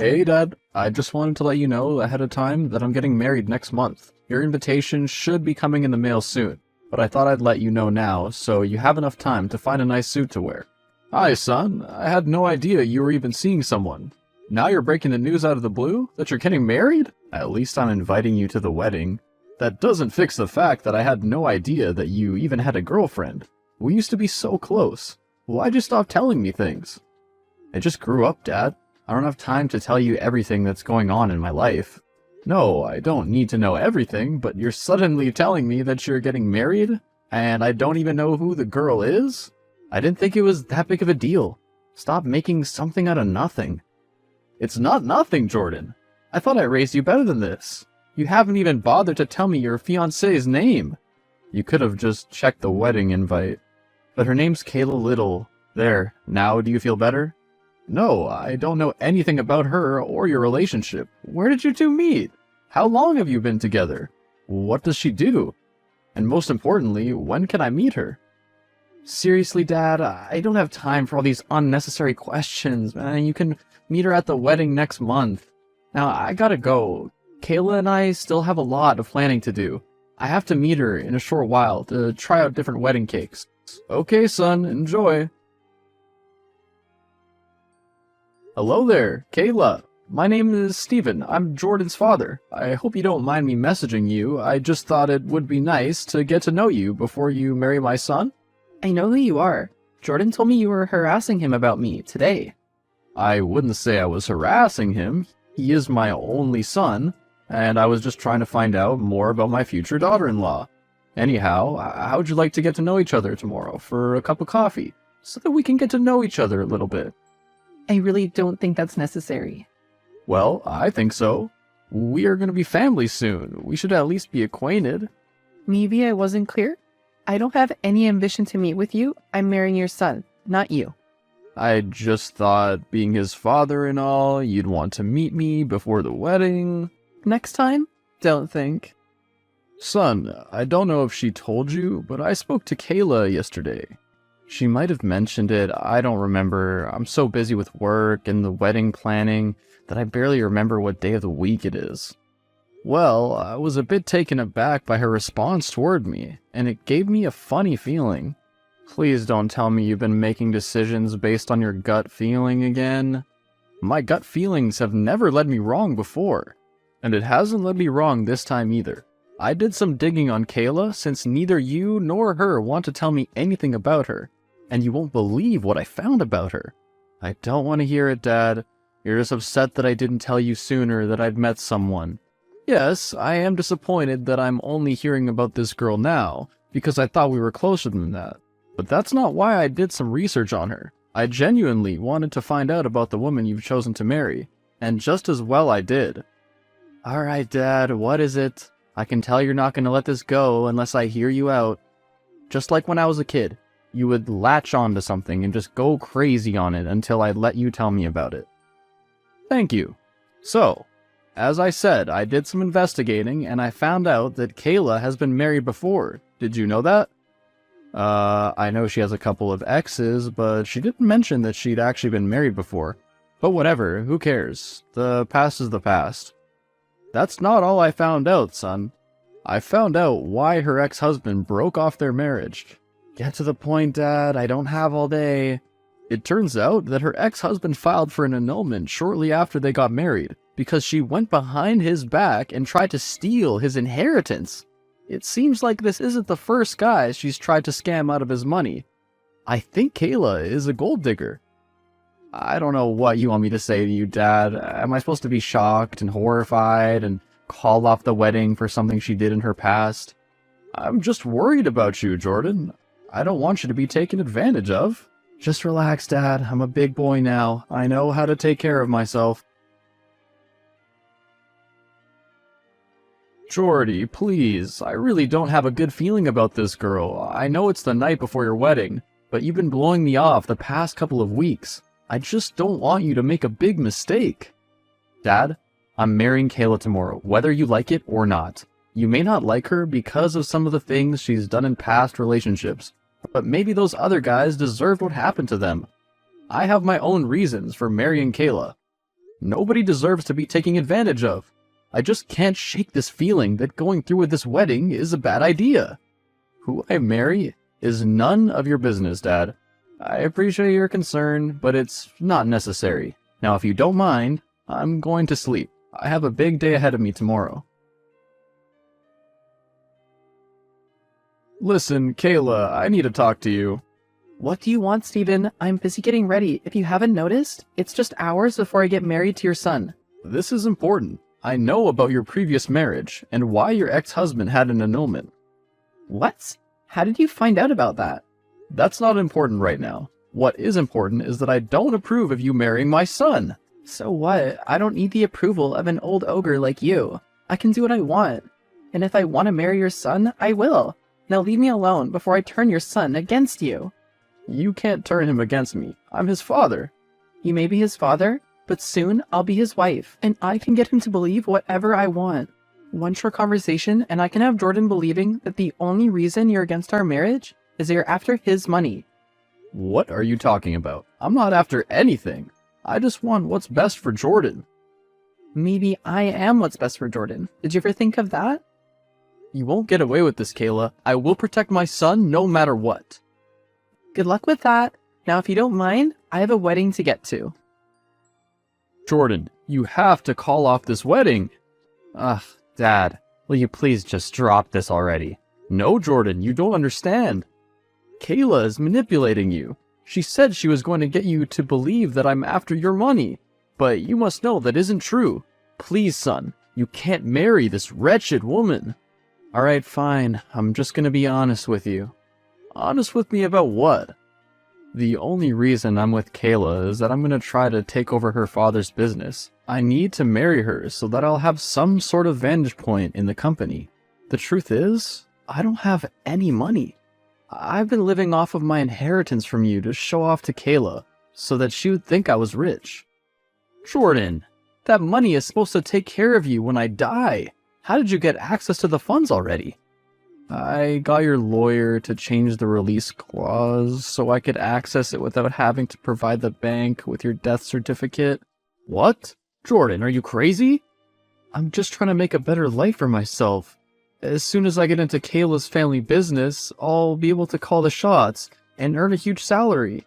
Hey Dad, I just wanted to let you know ahead of time that I'm getting married next month. Your invitation should be coming in the mail soon, but I thought I'd let you know now so you have enough time to find a nice suit to wear. Hi son, I had no idea you were even seeing someone. Now you're breaking the news out of the blue that you're getting married? At least I'm inviting you to the wedding. That doesn't fix the fact that I had no idea that you even had a girlfriend. We used to be so close. Why'd you stop telling me things? I just grew up, Dad. I don't have time to tell you everything that's going on in my life. No, I don't need to know everything, but you're suddenly telling me that you're getting married, and I don't even know who the girl is? I didn't think it was that big of a deal. Stop making something out of nothing. It's not nothing, Jordan. I thought I raised you better than this. You haven't even bothered to tell me your fiancée's name. You could have just checked the wedding invite. But her name's Kayla Little. There, now do you feel better? No, I don't know anything about her or your relationship. Where did you two meet? How long have you been together? What does she do? And most importantly, when can I meet her? Seriously, Dad, I don't have time for all these unnecessary questions, man. You can meet her at the wedding next month. Now, I gotta go. Kayla and I still have a lot of planning to do. I have to meet her in a short while to try out different wedding cakes. Okay, son, enjoy. Hello there, Kayla. My name is Steven. I'm Jordan's father. I hope you don't mind me messaging you. I just thought it would be nice to get to know you before you marry my son. I know who you are. Jordan told me you were harassing him about me today. I wouldn't say I was harassing him. He is my only son, and I was just trying to find out more about my future daughter-in-law. Anyhow, how'd you like to get to know each other tomorrow for a cup of coffee, so that we can get to know each other a little bit? I really don't think that's necessary. Well, I think so. We are going to be family soon. We should at least be acquainted. Maybe I wasn't clear. I don't have any ambition to meet with you. I'm marrying your son, not you. I just thought, being his father and all, you'd want to meet me before the wedding. Next time? Don't think. Son, I don't know if she told you, but I spoke to Kayla yesterday. She might have mentioned it, I don't remember. I'm so busy with work and the wedding planning that I barely remember what day of the week it is. Well, I was a bit taken aback by her response toward me, and it gave me a funny feeling. Please don't tell me you've been making decisions based on your gut feeling again. My gut feelings have never led me wrong before, and it hasn't led me wrong this time either. I did some digging on Kayla since neither you nor her want to tell me anything about her. And you won't believe what I found about her. I don't want to hear it, Dad. You're just upset that I didn't tell you sooner that I'd met someone. Yes, I am disappointed that I'm only hearing about this girl now, because I thought we were closer than that. But that's not why I did some research on her. I genuinely wanted to find out about the woman you've chosen to marry, and just as well I did. Alright, Dad, what is it? I can tell you're not going to let this go unless I hear you out. Just like when I was a kid. You would latch on to something and just go crazy on it until I'd let you tell me about it. Thank you. So, as I said, I did some investigating and I found out that Kayla has been married before. Did you know that? I know she has a couple of exes, but she didn't mention that she'd actually been married before. But whatever, who cares? The past is the past. That's not all I found out, son. I found out why her ex-husband broke off their marriage. Get to the point, Dad. I don't have all day. It turns out that her ex-husband filed for an annulment shortly after they got married because she went behind his back and tried to steal his inheritance. It seems like this isn't the first guy she's tried to scam out of his money. I think Kayla is a gold digger. I don't know what you want me to say to you, Dad. Am I supposed to be shocked and horrified and call off the wedding for something she did in her past? I'm just worried about you, Jordan. I don't want you to be taken advantage of. Just relax, Dad. I'm a big boy now. I know how to take care of myself. Jordy, please. I really don't have a good feeling about this girl. I know it's the night before your wedding, but you've been blowing me off the past couple of weeks. I just don't want you to make a big mistake. Dad, I'm marrying Kayla tomorrow, whether you like it or not. You may not like her because of some of the things she's done in past relationships, but maybe those other guys deserved what happened to them. I have my own reasons for marrying Kayla. Nobody deserves to be taken advantage of. I just can't shake this feeling that going through with this wedding is a bad idea. Who I marry is none of your business, Dad. I appreciate your concern, but it's not necessary. Now, if you don't mind, I'm going to sleep. I have a big day ahead of me tomorrow. Listen, Kayla, I need to talk to you. What do you want, Stephen? I'm busy getting ready. If you haven't noticed, it's just hours before I get married to your son. This is important. I know about your previous marriage and why your ex-husband had an annulment. What? How did you find out about that? That's not important right now. What is important is that I don't approve of you marrying my son. So what? I don't need the approval of an old ogre like you. I can do what I want. And if I want to marry your son, I will. Now leave me alone before I turn your son against you. You can't turn him against me. I'm his father. You may be his father, but soon I'll be his wife, and I can get him to believe whatever I want. One short conversation, and I can have Jordan believing that the only reason you're against our marriage is that you're after his money. What are you talking about? I'm not after anything. I just want what's best for Jordan. Maybe I am what's best for Jordan. Did you ever think of that? You won't get away with this, Kayla. I will protect my son no matter what. Good luck with that. Now, if you don't mind, I have a wedding to get to. Jordan, you have to call off this wedding. Ugh, Dad, will you please just drop this already? No, Jordan, you don't understand. Kayla is manipulating you. She said she was going to get you to believe that I'm after your money. But you must know that isn't true. Please, son, you can't marry this wretched woman. Alright, fine. I'm just gonna be honest with you. Honest with me about what? The only reason I'm with Kayla is that I'm gonna try to take over her father's business. I need to marry her so that I'll have some sort of vantage point in the company. The truth is, I don't have any money. I've been living off of my inheritance from you to show off to Kayla so that she would think I was rich. Jordan, that money is supposed to take care of you when I die. How did you get access to the funds already? I got your lawyer to change the release clause so I could access it without having to provide the bank with your death certificate. What? Jordan, are you crazy? I'm just trying to make a better life for myself. As soon as I get into Kayla's family business, I'll be able to call the shots and earn a huge salary.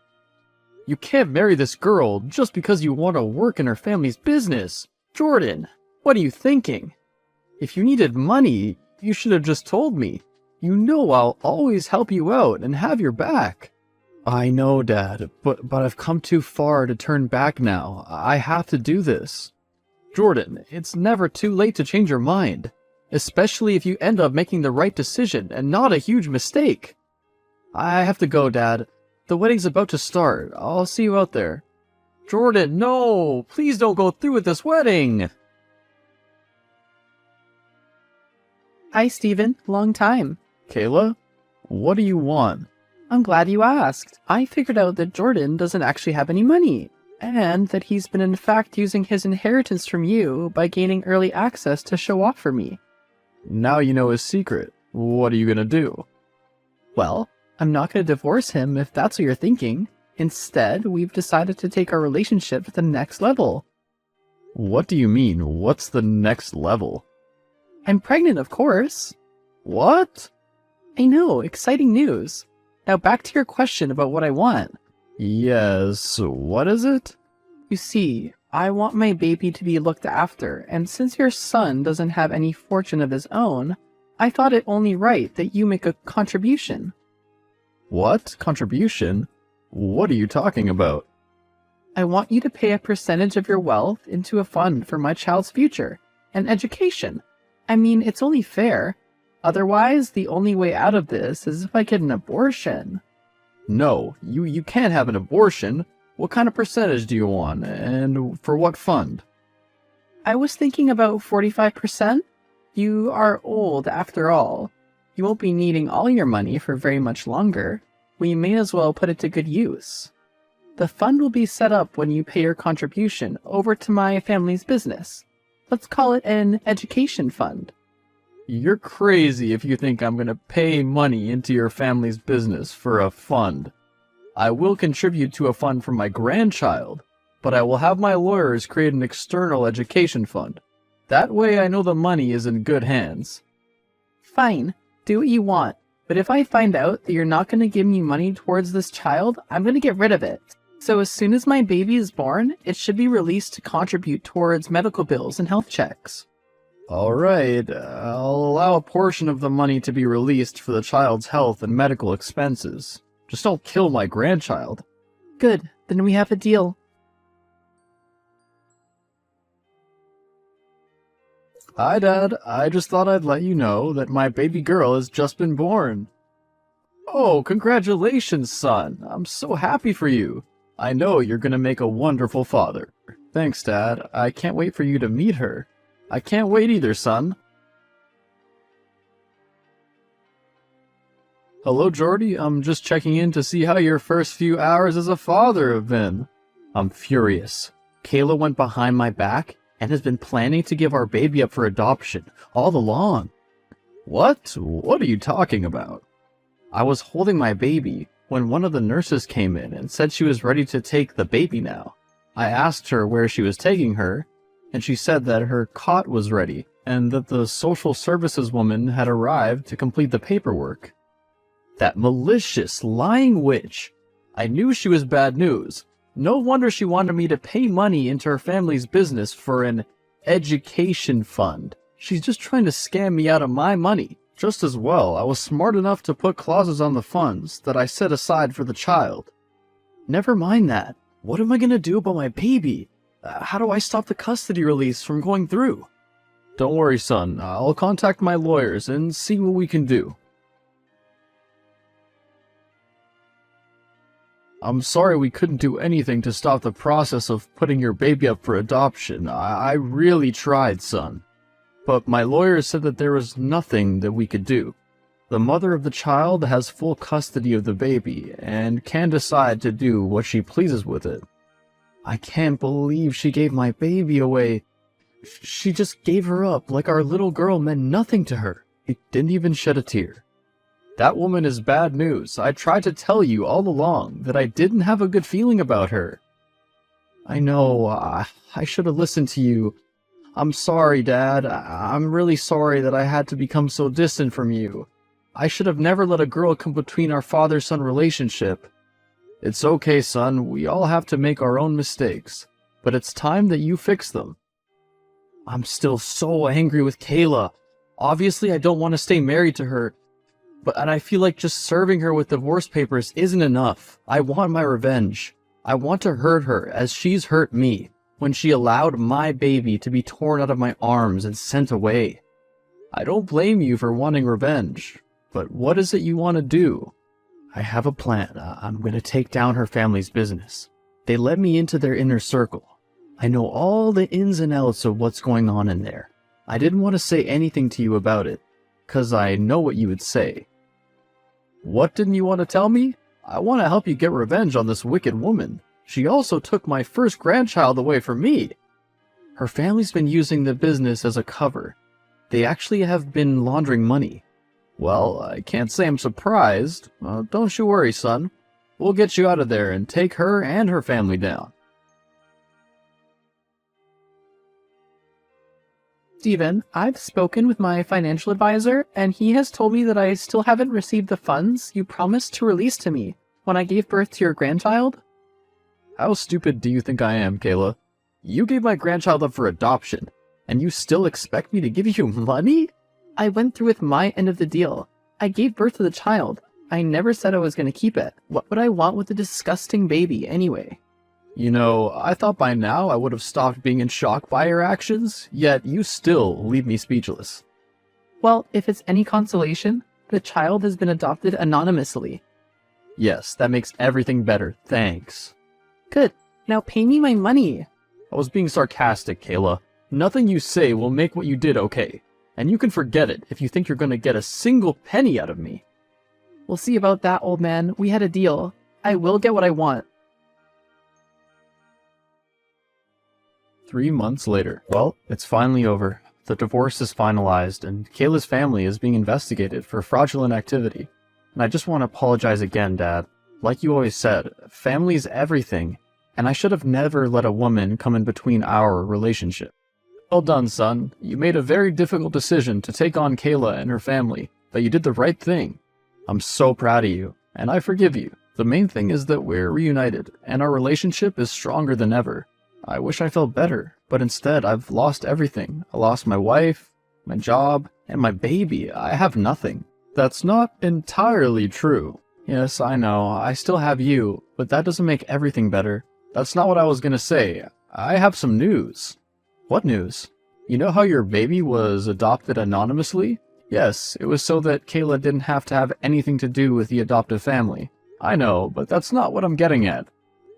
You can't marry this girl just because you want to work in her family's business. Jordan, what are you thinking? If you needed money, you should have just told me. You know I'll always help you out and have your back. I know, Dad, but I've come too far to turn back now. I have to do this. Jordan, it's never too late to change your mind. Especially if you end up making the right decision and not a huge mistake. I have to go, Dad. The wedding's about to start. I'll see you out there. Jordan, no! Please don't go through with this wedding! Hi, Stephen. Long time. Kayla, what do you want? I'm glad you asked. I figured out that Jordan doesn't actually have any money, and that he's been in fact using his inheritance from you by gaining early access to show off for me. Now you know his secret. What are you gonna do? Well, I'm not going to divorce him if that's what you're thinking. Instead, we've decided to take our relationship to the next level. What do you mean? What's the next level? I'm pregnant, of course. What? I know, exciting news. Now back to your question about what I want. Yes, what is it? You see, I want my baby to be looked after, and since your son doesn't have any fortune of his own, I thought it only right that you make a contribution. What? Contribution? What are you talking about? I want you to pay a percentage of your wealth into a fund for my child's future and education. I mean, it's only fair. Otherwise, the only way out of this is if I get an abortion. No, you can't have an abortion. What kind of percentage do you want, and for what fund? I was thinking about 45%. You are old after all. You won't be needing all your money for very much longer. We may as well put it to good use. The fund will be set up when you pay your contribution over to my family's business. Let's call it an education fund. You're crazy if you think I'm gonna pay money into your family's business for a fund. I will contribute to a fund for my grandchild, but I will have my lawyers create an external education fund. That way I know the money is in good hands. Fine, do what you want. But if I find out that you're not going to give me money towards this child, I'm going to get rid of it. So as soon as my baby is born, it should be released to contribute towards medical bills and health checks. Alright, I'll allow a portion of the money to be released for the child's health and medical expenses. Just don't kill my grandchild. Good, then we have a deal. Hi, Dad. I just thought I'd let you know that my baby girl has just been born. Oh, congratulations, son. I'm so happy for you. I know you're gonna make a wonderful father. Thanks, Dad. I can't wait for you to meet her. I can't wait either, son. Hello, Jordy. I'm just checking in to see how your first few hours as a father have been. I'm furious. Kayla went behind my back and has been planning to give our baby up for adoption all along. What? What are you talking about? I was holding my baby when one of the nurses came in and said she was ready to take the baby now. I asked her where she was taking her, and she said that her cot was ready and that the social services woman had arrived to complete the paperwork. That malicious, lying witch. I knew she was bad news. No wonder she wanted me to pay money into her family's business for an education fund. She's just trying to scam me out of my money. Just as well, I was smart enough to put clauses on the funds that I set aside for the child. Never mind that. What am I gonna do about my baby? How do I stop the custody release from going through? Don't worry, son. I'll contact my lawyers and see what we can do. I'm sorry we couldn't do anything to stop the process of putting your baby up for adoption. I really tried, son. But my lawyer said that there was nothing that we could do. The mother of the child has full custody of the baby and can decide to do what she pleases with it. I can't believe she gave my baby away. She just gave her up like our little girl meant nothing to her. It didn't even shed a tear. That woman is bad news. I tried to tell you all along that I didn't have a good feeling about her. I know, I should have listened to you. I'm sorry, Dad. I'm really sorry that I had to become so distant from you. I should have never let a girl come between our father-son relationship. It's okay, son. We all have to make our own mistakes. But it's time that you fix them. I'm still so angry with Kayla. Obviously, I don't want to stay married to her. And I feel like just serving her with divorce papers isn't enough. I want my revenge. I want to hurt her as she's hurt me when she allowed my baby to be torn out of my arms and sent away. I don't blame you for wanting revenge, but what is it you want to do? I have a plan. I'm going to take down her family's business. They let me into their inner circle. I know all the ins and outs of what's going on in there. I didn't want to say anything to you about it, 'cause I know what you would say. What didn't you want to tell me? I want to help you get revenge on this wicked woman. She also took my first grandchild away from me. Her family's been using the business as a cover. They actually have been laundering money. Well, I can't say I'm surprised. Don't you worry, son. We'll get you out of there and take her and her family down. Steven, I've spoken with my financial advisor, and he has told me that I still haven't received the funds you promised to release to me when I gave birth to your grandchild. How stupid do you think I am, Kayla? You gave my grandchild up for adoption, and you still expect me to give you money? I went through with my end of the deal. I gave birth to the child. I never said I was going to keep it. What would I want with a disgusting baby anyway? You know, I thought by now I would have stopped being in shock by your actions, yet you still leave me speechless. Well, if it's any consolation, the child has been adopted anonymously. Yes, that makes everything better, thanks. Good. Now pay me my money. I was being sarcastic, Kayla. Nothing you say will make what you did okay. And you can forget it if you think you're going to get a single penny out of me. We'll see about that, old man. We had a deal. I will get what I want. 3 months later. Well, it's finally over. The divorce is finalized, and Kayla's family is being investigated for fraudulent activity. And I just want to apologize again, Dad. Like you always said, family's everything, and I should have never let a woman come in between our relationship. Well done, son. You made a very difficult decision to take on Kayla and her family, but you did the right thing. I'm so proud of you, and I forgive you. The main thing is that we're reunited, and our relationship is stronger than ever. I wish I felt better, but instead I've lost everything. I lost my wife, my job, and my baby. I have nothing. That's not entirely true. Yes, I know, I still have you, but that doesn't make everything better. That's not what I was gonna say. I have some news. What news? You know how your baby was adopted anonymously? Yes, it was so that Kayla didn't have to have anything to do with the adoptive family. I know, but that's not what I'm getting at.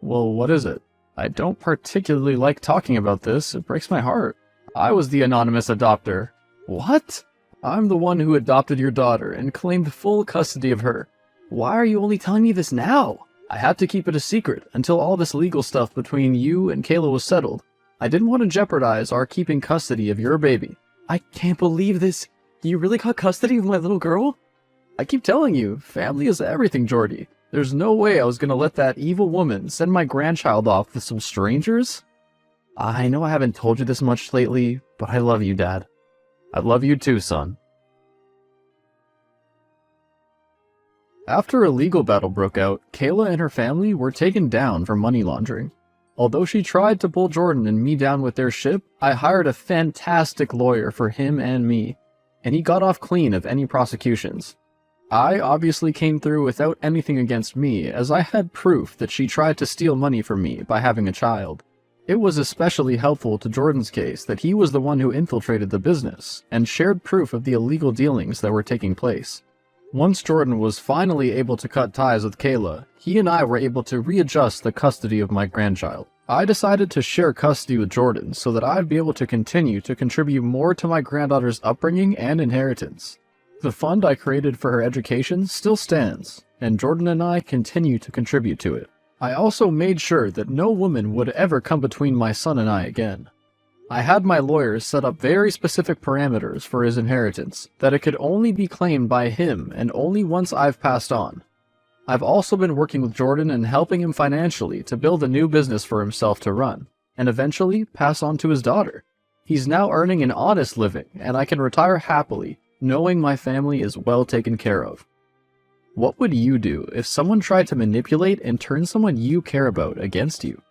Well, what is it? I don't particularly like talking about this. It breaks my heart. I was the anonymous adopter. What? I'm the one who adopted your daughter and claimed full custody of her. Why are you only telling me this now? I had to keep it a secret until all this legal stuff between you and Kayla was settled. I didn't want to jeopardize our keeping custody of your baby. I can't believe this. You really got custody of my little girl? I keep telling you, family is everything, Jordy. There's no way I was gonna let that evil woman send my grandchild off with some strangers. I know I haven't told you this much lately, but I love you, Dad. I love you too, son. After a legal battle broke out, Kayla and her family were taken down for money laundering. Although she tried to pull Jordan and me down with their ship, I hired a fantastic lawyer for him and me, and he got off clean of any prosecutions. I obviously came through without anything against me, as I had proof that she tried to steal money from me by having a child. It was especially helpful to Jordan's case that he was the one who infiltrated the business, and shared proof of the illegal dealings that were taking place. Once Jordan was finally able to cut ties with Kayla, he and I were able to readjust the custody of my grandchild. I decided to share custody with Jordan so that I'd be able to continue to contribute more to my granddaughter's upbringing and inheritance. The fund I created for her education still stands, and Jordan and I continue to contribute to it. I also made sure that no woman would ever come between my son and I again. I had my lawyers set up very specific parameters for his inheritance, that it could only be claimed by him and only once I've passed on. I've also been working with Jordan and helping him financially to build a new business for himself to run, and eventually pass on to his daughter. He's now earning an honest living, and I can retire happily, knowing my family is well taken care of. What would you do if someone tried to manipulate and turn someone you care about against you?